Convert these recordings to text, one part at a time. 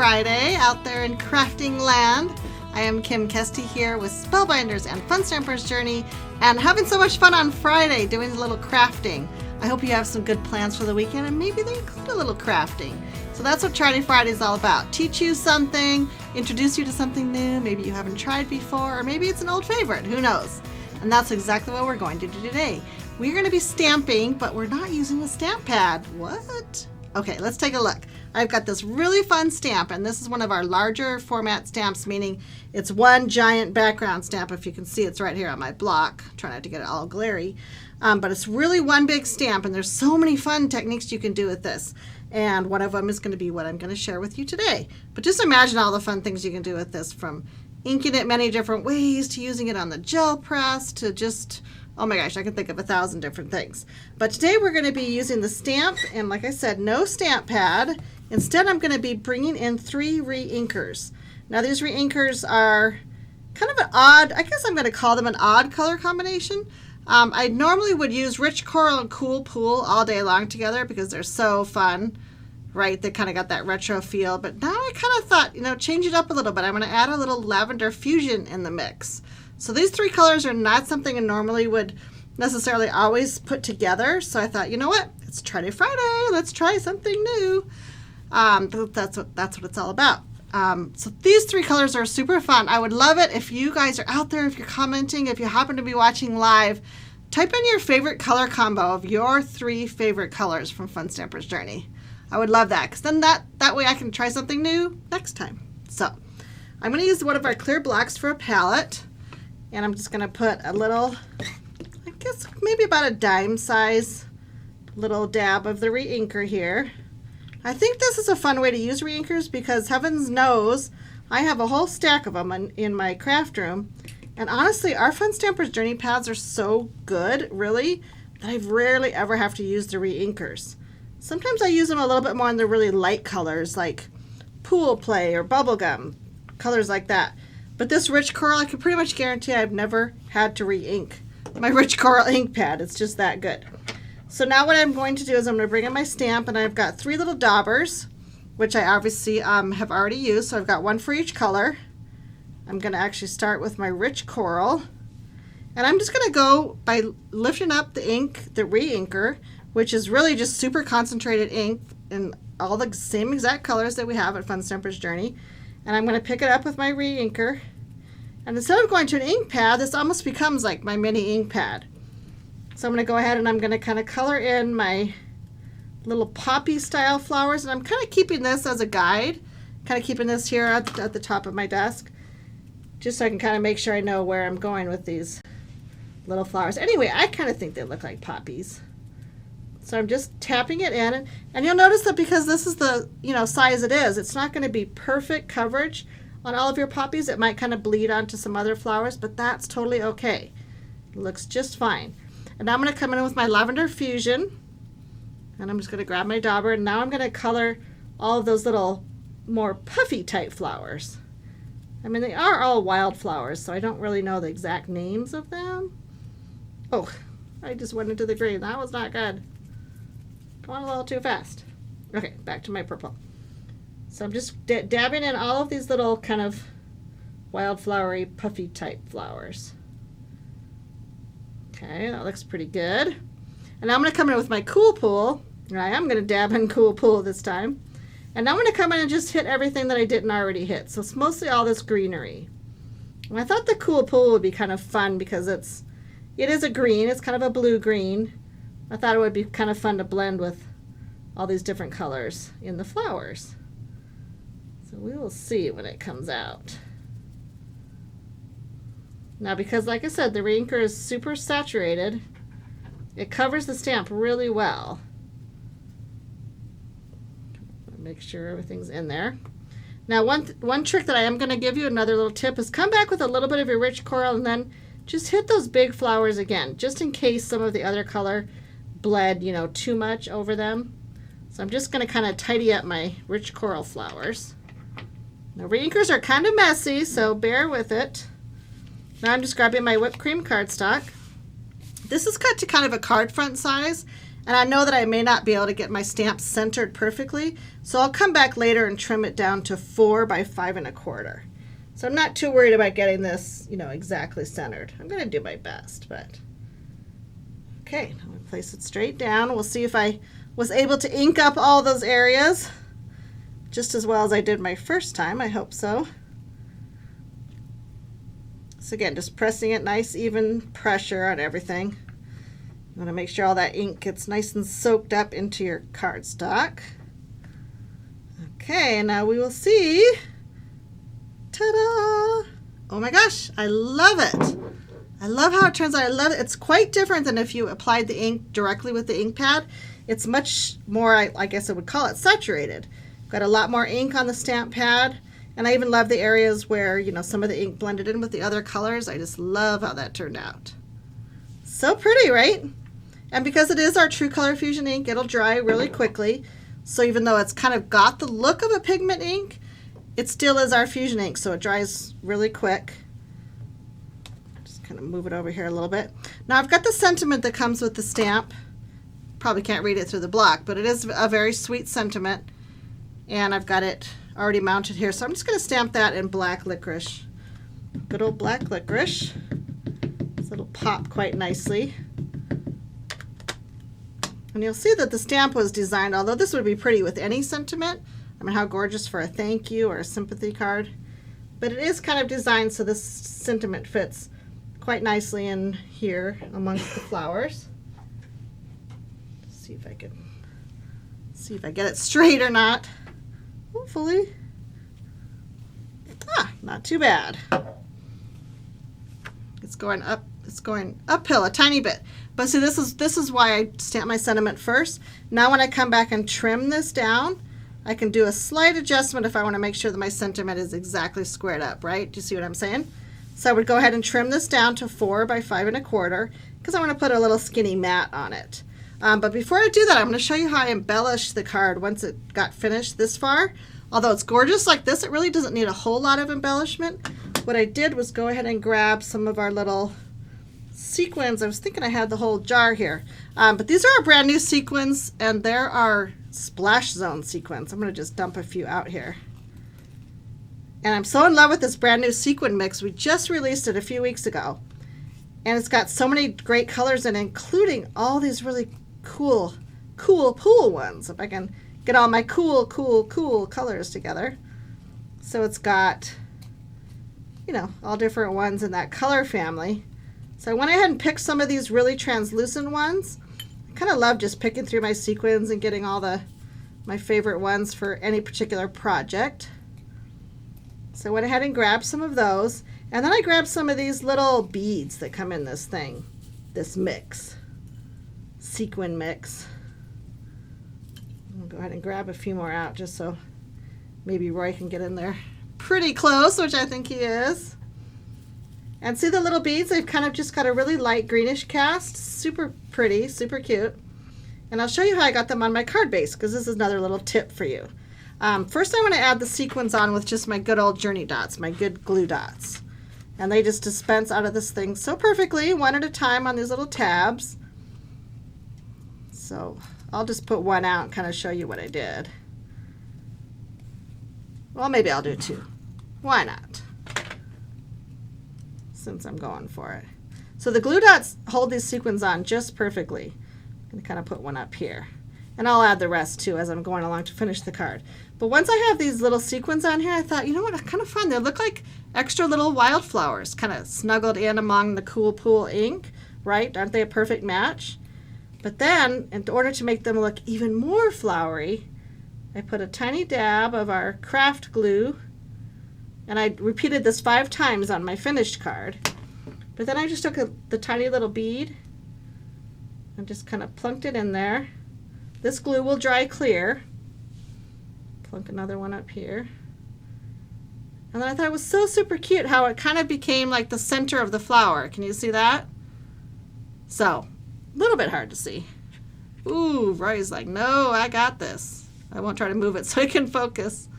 Friday out there in crafting land. I am Kim Kesty here with Spellbinders and Fun Stampers Journey and having so much fun on Friday doing a little crafting. I hope you have some good plans for the weekend and maybe they include a little crafting. So that's what Tryday Friday is all about. Teach you something, introduce you to something new, maybe you haven't tried before, or maybe it's an old favorite, who knows? And that's exactly what we're going to do today. We're going to be stamping, but we're not using a stamp pad. What? Okay, let's take a look. I've got this really fun stamp, and this is one of our larger format stamps, meaning it's one giant background stamp. If you can see, it's right here on my block. Try not to get it all glary. But it's really one big stamp, and there's so many fun techniques you can do with this. And one of them is going to be what I'm going to share with you today. But just imagine all the fun things you can do with this, from inking it many different ways to using it on the gel press to just, oh my gosh, I can think of 1,000 different things. But today we're going to be using the stamp, and like I said, no stamp pad. Instead, I'm going to be bringing in 3 re-inkers. Now these re-inkers are kind of an odd, I guess I'm going to call them an odd color combination. I normally would use Rich Coral and Cool Pool all day long together because they're so fun, right? They kind of got that retro feel, but now I kind of thought, change it up a little bit. I'm going to add a little Lavender Fusion in the mix. So these 3 colors are not something I normally would necessarily always put together. So I thought, you know what? It's Tryday Friday. Let's try something new. That's what it's all about. So these 3 colors are super fun. I would love it if you guys are out there, if you're commenting, if you happen to be watching live, type in your favorite color combo of your 3 favorite colors from Fun Stampers Journey. I would love that, because then that way I can try something new next time. So I'm going to use one of our clear blocks for a palette, and I'm just going to put a little, I guess maybe about a dime size little dab of the re-inker here. I think this is a fun way to use re-inkers because heavens knows I have a whole stack of them in my craft room. And honestly, our Fun Stampers Journey pads are so good, really, that I rarely ever have to use the re-inkers. Sometimes I use them a little bit more in the really light colors like Pool Play or Bubblegum, colors like that. But this Rich Coral, I can pretty much guarantee I've never had to re-ink my Rich Coral ink pad. It's just that good. So now what I'm going to do is I'm going to bring in my stamp, and I've got 3 little daubers, which I obviously have already used. So I've got 1 for each color. I'm going to actually start with my Rich Coral. And I'm just going to go by lifting up the ink, the re-inker, which is really just super concentrated ink in all the same exact colors that we have at Fun Stampers Journey. And I'm going to pick it up with my re-inker. And instead of going to an ink pad, this almost becomes like my mini ink pad. So I'm going to go ahead and I'm going to kind of color in my little poppy style flowers. And I'm kind of keeping this as a guide, kind of keeping this here at the top of my desk, just so I can kind of make sure I know where I'm going with these little flowers. Anyway, I kind of think they look like poppies. So I'm just tapping it in. And you'll notice that because this is the size it is, it's not going to be perfect coverage on all of your poppies. It might kind of bleed onto some other flowers, but that's totally okay. It looks just fine. And now I'm going to come in with my Lavender Fusion, and I'm just going to grab my dauber, and now I'm going to color all of those little more puffy type flowers. I mean, they are all wildflowers, so I don't really know the exact names of them. Oh, I just went into the green. That was not good. Going a little too fast. Okay, back to my purple. So I'm just dabbing in all of these little kind of wildflowery puffy type flowers. Okay, that looks pretty good. And now I'm going to come in with my Cool Pool. And I am going to dab in Cool Pool this time. And now I'm going to come in and just hit everything that I didn't already hit. So it's mostly all this greenery. And I thought the Cool Pool would be kind of fun because it is a green. It's kind of a blue-green. I thought it would be kind of fun to blend with all these different colors in the flowers. So we will see when it comes out. Now, because like I said, the re-inker is super saturated, it covers the stamp really well. Make sure everything's in there. Now, one trick that I am going to give you, another little tip, is come back with a little bit of your Rich Coral and then just hit those big flowers again, just in case some of the other color bled, too much over them. So I'm just going to kind of tidy up my Rich Coral flowers. Now, re-inkers are kind of messy, so bear with it. Now I'm just grabbing my whipped cream cardstock. This is cut to kind of a card front size, And I know that I may not be able to get my stamp centered perfectly, so I'll come back later and trim it down to 4 by 5 1/4. So I'm not too worried about getting this, exactly centered. I'm going to do my best, but okay, now we place it straight down. We'll see if I was able to ink up all those areas just as well as I did my first time. I hope so. So again, just pressing it, nice even pressure on everything. You want to make sure all that ink gets nice and soaked up into your cardstock. Okay, now we will see. Ta-da! Oh my gosh, I love it. I love how it turns out. I love it. It's quite different than if you applied the ink directly with the ink pad. It's much more, I guess I would call it, saturated. Got a lot more ink on the stamp pad. And I even love the areas where, some of the ink blended in with the other colors. I just love how that turned out. So pretty, right? And because it is our True Color Fusion ink, it'll dry really quickly. So even though it's kind of got the look of a pigment ink, it still is our Fusion ink, so it dries really quick. Just kind of move it over here a little bit. Now I've got the sentiment that comes with the stamp. Probably can't read it through the block, but it is a very sweet sentiment. And I've got it already mounted here, so I'm just going to stamp that in black licorice. Good old black licorice. So it'll pop quite nicely. And you'll see that the stamp was designed, although this would be pretty with any sentiment. I mean, how gorgeous for a thank you or a sympathy card. But it is kind of designed so this sentiment fits quite nicely in here amongst the flowers. See if I get it straight or not. Hopefully. Not too bad. It's going up. It's going uphill a tiny bit. But see, this is why I stamp my sentiment first. Now when I come back and trim this down, I can do a slight adjustment if I want to make sure that my sentiment is exactly squared up, right? Do you see what I'm saying? So I would go ahead and trim this down to 4 by 5 1/4 because I want to put a little skinny mat on it. But before I do that, I'm going to show you how I embellished the card once it got finished this far. Although it's gorgeous like this, it really doesn't need a whole lot of embellishment. What I did was go ahead and grab some of our little sequins. I was thinking I had the whole jar here. But these are our brand new sequins, and there are Splash Zone sequins. I'm going to just dump a few out here. And I'm so in love with this brand new sequin mix. We just released it a few weeks ago. And it's got so many great colors in it, including all these really cool pool ones. If I can get all my cool colors together. So it's got, all different ones in that color family. So I went ahead and picked some of these really translucent ones. I kind of love just picking through my sequins and getting all my favorite ones for any particular project. So I went ahead and grabbed some of those. And then I grabbed some of these little beads that come in this thing, this mix, sequin mix. I'll go ahead and grab a few more out just so maybe Roy can get in there pretty close, which I think he is. And see the little beads? They've kind of just got a really light greenish cast. Super pretty, super cute. And I'll show you how I got them on my card base because this is another little tip for you. First I want to add the sequins on with just my good old journey dots, my good glue dots. And they just dispense out of this thing so perfectly, one at a time on these little tabs. So I'll just put one out and kind of show you what I did. Well, maybe I'll do 2. Why not? Since I'm going for it. So the glue dots hold these sequins on just perfectly. I'm going to kind of put one up here. And I'll add the rest too as I'm going along to finish the card. But once I have these little sequins on here, I thought, you know what, kind of fun. They look like extra little wildflowers kind of snuggled in among the cool pool ink, right? Aren't they a perfect match? But then, in order to make them look even more flowery, I put a tiny dab of our craft glue, and I repeated this 5 times on my finished card. But then I just took the tiny little bead and just kind of plunked it in there. This glue will dry clear. Plunk another one up here. And then I thought it was so super cute how it kind of became like the center of the flower. Can you see that? So, a little bit hard to see. Ooh, Roy's like, no, I got this. I won't try to move it so I can focus.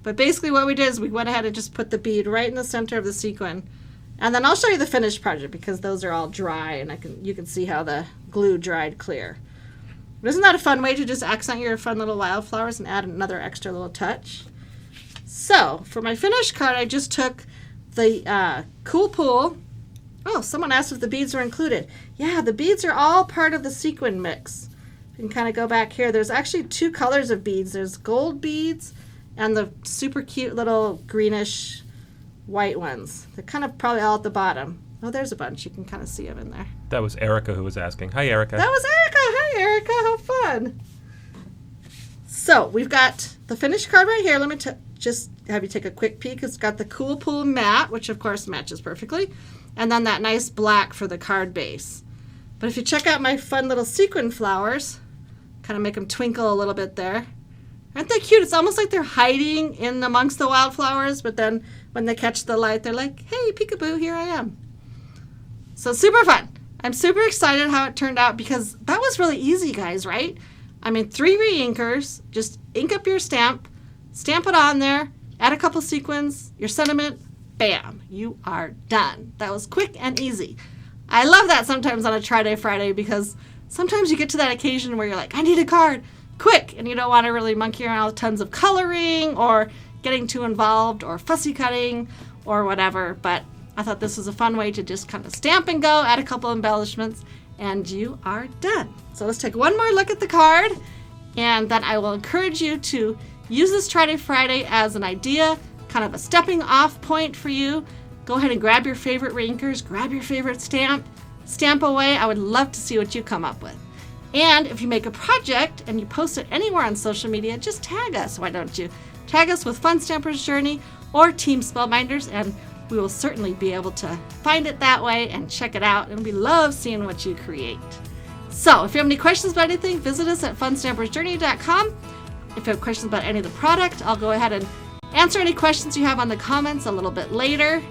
But basically what we did is we went ahead and just put the bead right in the center of the sequin. And then I'll show you the finished project because those are all dry and you can see how the glue dried clear. But isn't that a fun way to just accent your fun little wildflowers and add another extra little touch? So, for my finished card, I just took the Cool Pool. Oh, someone asked if the beads were included. Yeah, the beads are all part of the sequin mix. You can kind of go back here. There's actually 2 colors of beads. There's gold beads and the super cute little greenish white ones. They're kind of probably all at the bottom. Oh, there's a bunch. You can kind of see them in there. That was Erica who was asking. Hi, Erica. That was Erica. Hi, Erica. How fun. So we've got the finished card right here. Let me just have you take a quick peek. It's got the Cool Pool matte, which of course matches perfectly, and then that nice black for the card base. But if you check out my fun little sequin flowers, kind of make them twinkle a little bit there. Aren't they cute? It's almost like they're hiding in amongst the wildflowers, but then when they catch the light, they're like, hey, peekaboo, here I am. So super fun. I'm super excited how it turned out because that was really easy, guys, right? I mean, 3 re-inkers, just ink up your stamp it on there, add a couple sequins, your sentiment, bam, you are done. That was quick and easy. I love that sometimes on a Tryday Friday because sometimes you get to that occasion where you're like, I need a card, quick, and you don't want to really monkey around with tons of coloring or getting too involved or fussy cutting or whatever, but I thought this was a fun way to just kind of stamp and go, add a couple embellishments, and you are done. So let's take one more look at the card, and then I will encourage you to use this Tryday Friday as an idea, kind of a stepping off point for you. Go ahead and grab your favorite re-inkers, grab your favorite stamp away. I would love to see what you come up with. And if you make a project and you post it anywhere on social media, just tag us. Why don't you? Tag us with Fun Stampers Journey or Team Spellbinders, and we will certainly be able to find it that way and check it out, and we love seeing what you create. So if you have any questions about anything, visit us at funstampersjourney.com. If you have questions about any of the product, I'll go ahead and answer any questions you have on the comments a little bit later.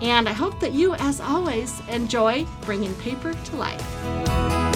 And I hope that you, as always, enjoy bringing paper to life.